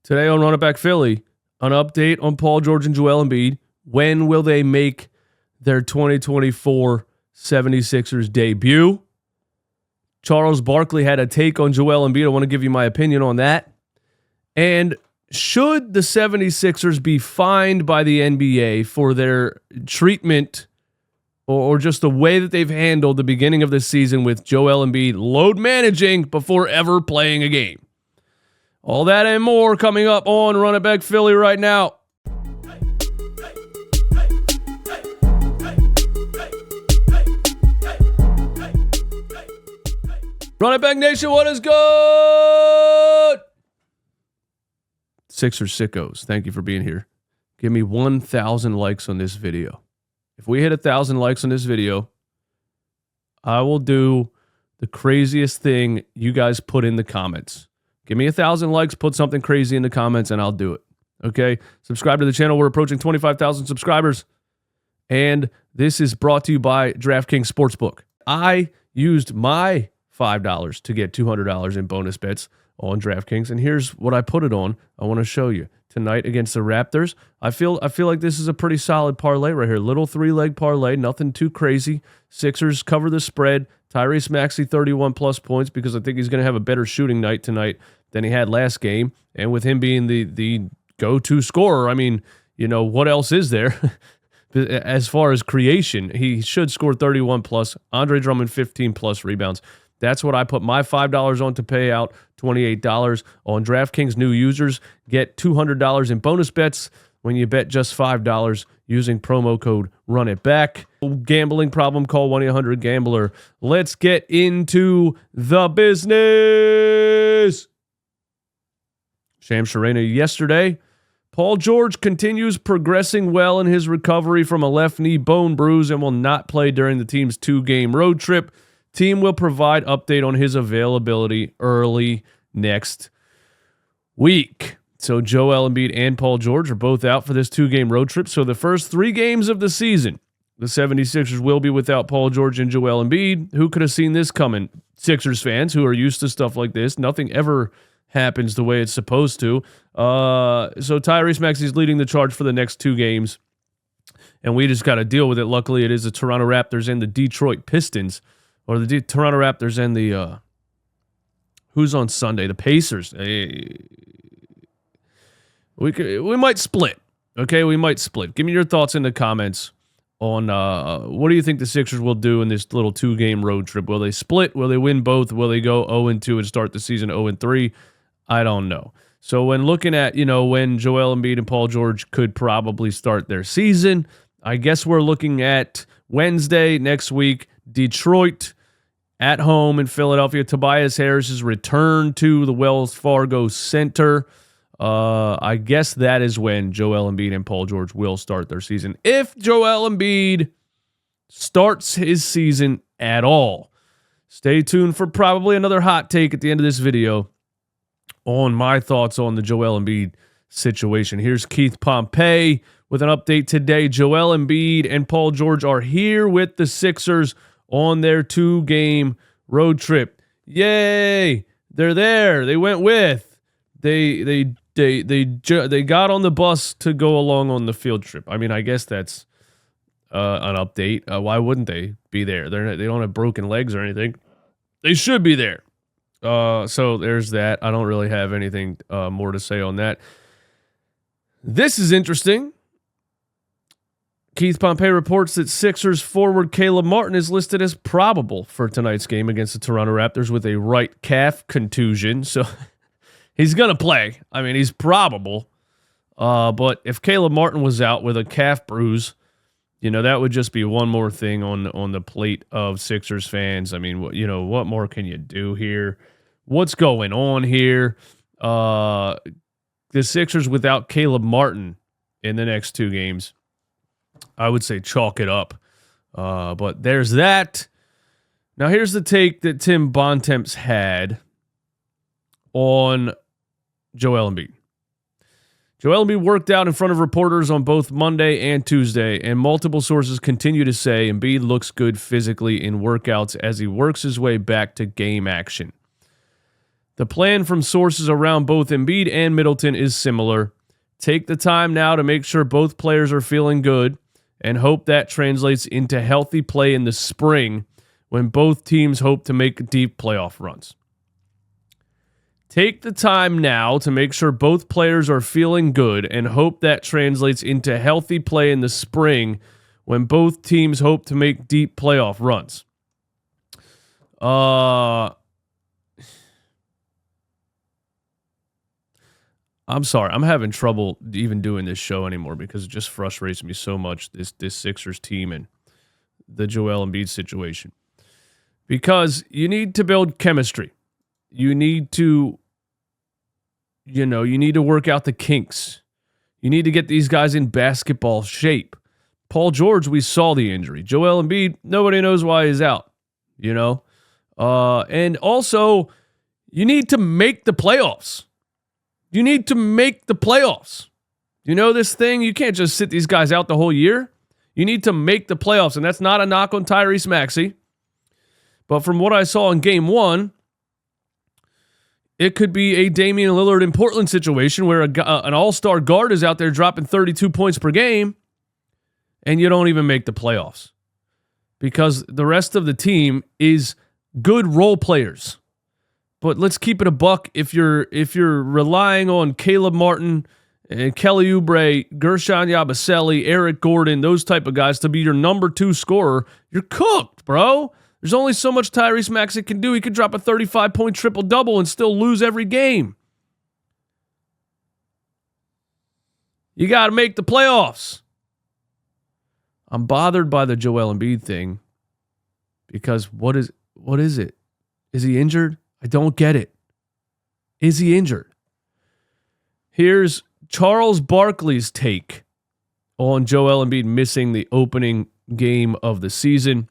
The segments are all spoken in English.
Today on Run It Back Philly, an update on Paul George and Joel Embiid. When will they make their 2024 76ers debut? Charles Barkley had a take on Joel Embiid. I want to give you my opinion on that. And should the 76ers be fined by the NBA for their treatment or just the way that they've handled the beginning of the season with Joel Embiid load managing before ever playing a game? All that and more coming up on Run It Back Philly right now. Run It Back Nation, what is good? Sixers sickos, thank you for being here. Give me 1,000 likes on this video. If we hit 1,000 likes on this video, I will do the craziest thing you guys put in the comments. Give me 1,000 likes, put something crazy in the comments, and I'll do it. Okay? Subscribe to the channel. We're approaching 25,000 subscribers. And this is brought to you by DraftKings Sportsbook. I used my $5 to get $200 in bonus bets on DraftKings, and here's what I put it on. I want to show you. Tonight against the Raptors, I feel like this is a pretty solid parlay right here. Little 3-leg parlay, nothing too crazy. Sixers cover the spread. Tyrese Maxey 31+ points because I think he's going to have a better shooting night tonight than he had last game. And with him being the go-to scorer, I mean, you know, what else is there? As far as creation, he should score 31+. Andre Drummond 15+ rebounds. That's what I put my $5 on to pay out $28 on DraftKings. New users get $200 in bonus bets when you bet just $5 using promo code RUNITBACK. Gambling problem, call 1-800-GAMBLER. Let's get into the business. Shams Charania yesterday. Paul George continues progressing well in his recovery from a left knee bone bruise and will not play during the team's 2-game road trip. Team will provide update on his availability early next week. So Joel Embiid and Paul George are both out for this 2-game road trip. So the first 3 games of the season, the 76ers will be without Paul George and Joel Embiid. Who could have seen this coming? Sixers fans who are used to stuff like this. Nothing ever happens the way it's supposed to. So Tyrese Maxey is leading the charge for the next 2 games. And we just got to deal with it. Luckily, it is the Toronto Raptors and the Detroit Pistons. Or the Toronto Raptors and the, who's on Sunday? The Pacers. We might split. Okay, we might split. Give me your thoughts in the comments on what do you think the Sixers will do in this little 2-game road trip? Will they split? Will they win both? Will they go 0-2 and start the season 0-3? I don't know. So when looking at, you know, when Joel Embiid and Paul George could probably start their season, I guess we're looking at Wednesday next week, Detroit at home in Philadelphia. Tobias Harris's return to the Wells Fargo Center. I guess that is when Joel Embiid and Paul George will start their season. If Joel Embiid starts his season at all. Stay tuned for probably another hot take at the end of this video on my thoughts on the Joel Embiid situation. Here's Keith Pompey with an update today. Joel Embiid and Paul George are here with the Sixers on their 2-game road trip. Yay! They're there. They went with. They got on the bus to go along on the field trip. I mean, I guess that's an update. Why wouldn't they be there? They don't have broken legs or anything. They should be there. So there's that. I don't really have anything more to say on that. This is interesting. Keith Pompey reports that Sixers forward Caleb Martin is listed as probable for tonight's game against the Toronto Raptors with a right calf contusion. So he's going to play. I mean, he's probable. But if Caleb Martin was out with a calf bruise, you know, that would just be one more thing on the plate of Sixers fans. I mean, you know, what more can you do here? What's going on here? The Sixers without Caleb Martin in the next 2 games, I would say chalk it up. But there's that. Now here's the take that Tim Bontemps had on Joel Embiid. Joel Embiid worked out in front of reporters on both Monday and Tuesday, and multiple sources continue to say Embiid looks good physically in workouts as he works his way back to game action. The plan from sources around both Embiid and Middleton is similar. Take the time now to make sure both players are feeling good and hope that translates into healthy play in the spring when both teams hope to make deep playoff runs. Take the time now to make sure both players are feeling good and hope that translates into healthy play in the spring when both teams hope to make deep playoff runs. I'm sorry. I'm having trouble even doing this show anymore because it just frustrates me so much, this Sixers team and the Joel Embiid situation. Because you need to build chemistry. You need to work out the kinks. You need to get these guys in basketball shape. Paul George, we saw the injury. Joel Embiid, nobody knows why he's out. And also, you need to make the playoffs. You need to make the playoffs. You know this thing? You can't just sit these guys out the whole year. You need to make the playoffs, and that's not a knock on Tyrese Maxey. But from what I saw in Game 1, it could be a Damian Lillard in Portland situation where an all-star guard is out there dropping 32 points per game, and you don't even make the playoffs because the rest of the team is good role players. But let's keep it a buck. If you're relying on Caleb Martin and Kelly Oubre, Gershon Yabusele, Eric Gordon, those type of guys to be your number 2 scorer, you're cooked, bro. There's only so much Tyrese Maxey can do. He could drop a 35-point triple-double and still lose every game. You got to make the playoffs. I'm bothered by the Joel Embiid thing because what is it? Is he injured? I don't get it. Is he injured? Here's Charles Barkley's take on Joel Embiid missing the opening game of the season.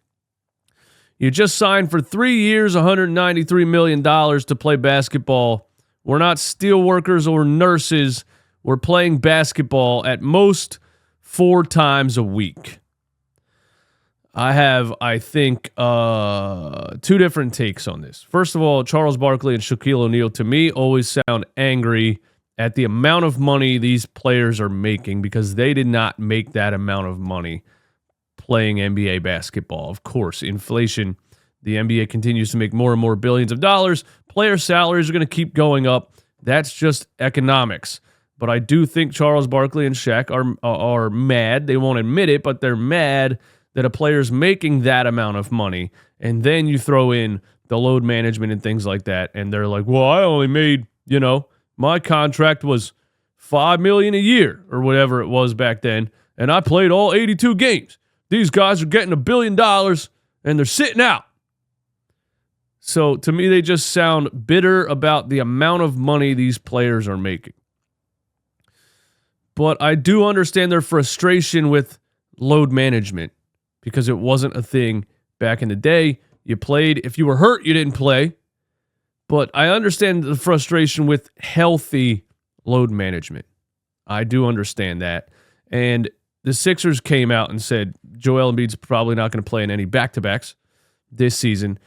You just signed for 3 years, $193 million to play basketball. We're not steel workers or nurses. We're playing basketball at most 4 times a week. I have, I think, 2 different takes on this. First of all, Charles Barkley and Shaquille O'Neal, to me, always sound angry at the amount of money these players are making because they did not make that amount of money playing NBA basketball. Of course, inflation, the NBA continues to make more and more billions of dollars. Player salaries are going to keep going up. That's just economics. But I do think Charles Barkley and Shaq are mad. They won't admit it, but they're mad that a player's making that amount of money. And then you throw in the load management and things like that. And they're like, well, I only made, my contract was $5 million a year or whatever it was back then. And I played all 82 games. These guys are getting $1 billion and they're sitting out. So to me, they just sound bitter about the amount of money these players are making. But I do understand their frustration with load management because it wasn't a thing back in the day. You played. If you were hurt, you didn't play. But I understand the frustration with healthy load management. I do understand that. And the Sixers came out and said, Joel Embiid's probably not going to play in any back-to-backs this season.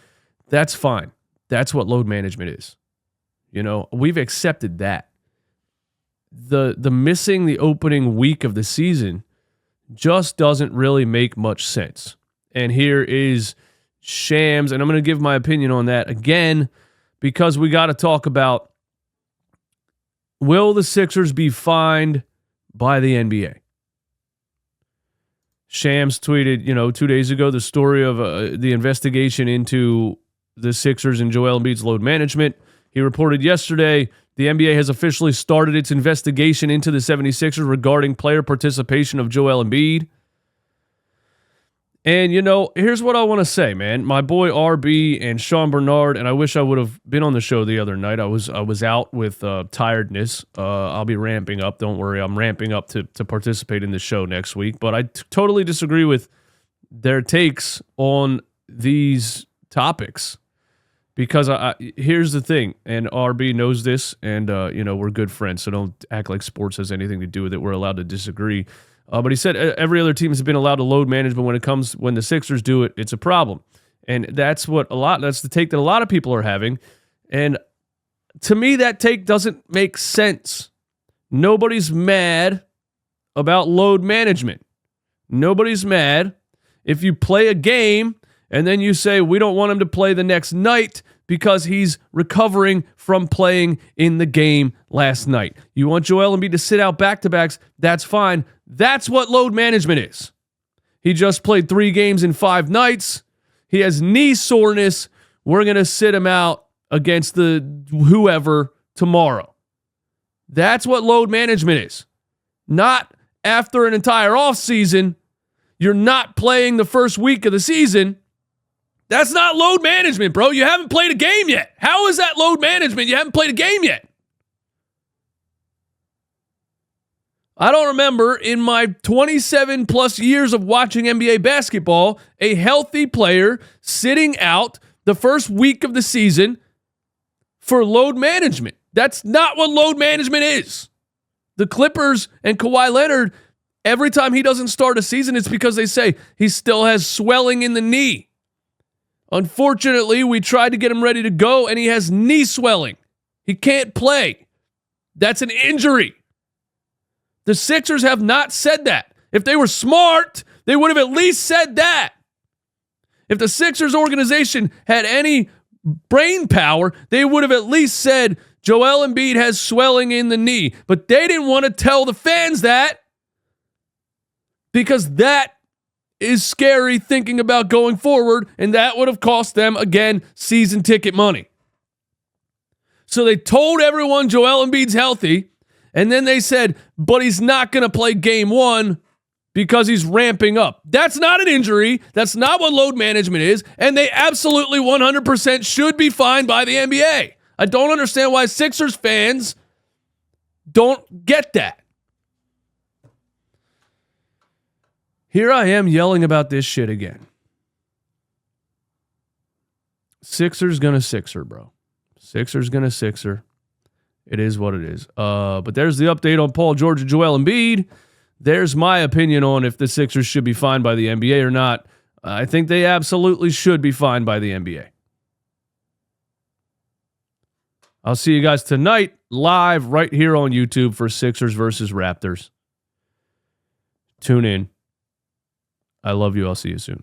That's fine. That's what load management is. We've accepted that. The missing the opening week of the season just doesn't really make much sense. And here is Shams, and I'm going to give my opinion on that again because we got to talk about, will the Sixers be fined by the NBA? Shams tweeted, 2 days ago, the story of the investigation into the Sixers and Joel Embiid's load management. He reported yesterday the NBA has officially started its investigation into the 76ers regarding player participation of Joel Embiid. And, here's what I want to say, man. My boy RB and Sean Bernard, and I wish I would have been on the show the other night. I was out with tiredness. I'll be ramping up. Don't worry. I'm ramping up to participate in the show next week. But I totally disagree with their takes on these topics. Because here's the thing, and RB knows this, and we're good friends, so don't act like sports has anything to do with it. We're allowed to disagree. But he said every other team has been allowed to load manage, but when the Sixers do it, it's a problem. And that's the take that a lot of people are having. And To me, that take doesn't make sense. Nobody's mad about load management. Nobody's mad if you play a game and then you say, we don't want him to play the next night because he's recovering from playing in the game last night. You want Joel Embiid to sit out back-to-backs, that's fine. That's what load management is. He just played 3 games in 5 nights. He has knee soreness. We're going to sit him out against the whoever tomorrow. That's what load management is. Not after an entire offseason, you're not playing the first week of the season. That's not load management, bro. You haven't played a game yet. How is that load management? You haven't played a game yet. I don't remember in my 27 plus years of watching NBA basketball, a healthy player sitting out the first week of the season for load management. That's not what load management is. The Clippers and Kawhi Leonard, every time he doesn't start a season, it's because they say he still has swelling in the knee. Unfortunately, we tried to get him ready to go, and he has knee swelling. He can't play. That's an injury. The Sixers have not said that. If they were smart, they would have at least said that. If the Sixers organization had any brain power, they would have at least said, Joel Embiid has swelling in the knee. But they didn't want to tell the fans that because that is scary thinking about going forward, and that would have cost them, again, season ticket money. So they told everyone Joel Embiid's healthy, and then they said, but he's not going to play game 1 because he's ramping up. That's not an injury. That's not what load management is, and they absolutely 100% should be fined by the NBA. I don't understand why Sixers fans don't get that. Here I am yelling about this shit again. Sixers gonna Sixer, bro. Sixers gonna Sixer. It is what it is. But there's the update on Paul George and Joel Embiid. There's my opinion on if the Sixers should be fined by the NBA or not. I think they absolutely should be fined by the NBA. I'll see you guys tonight live right here on YouTube for Sixers versus Raptors. Tune in. I love you. I'll see you soon.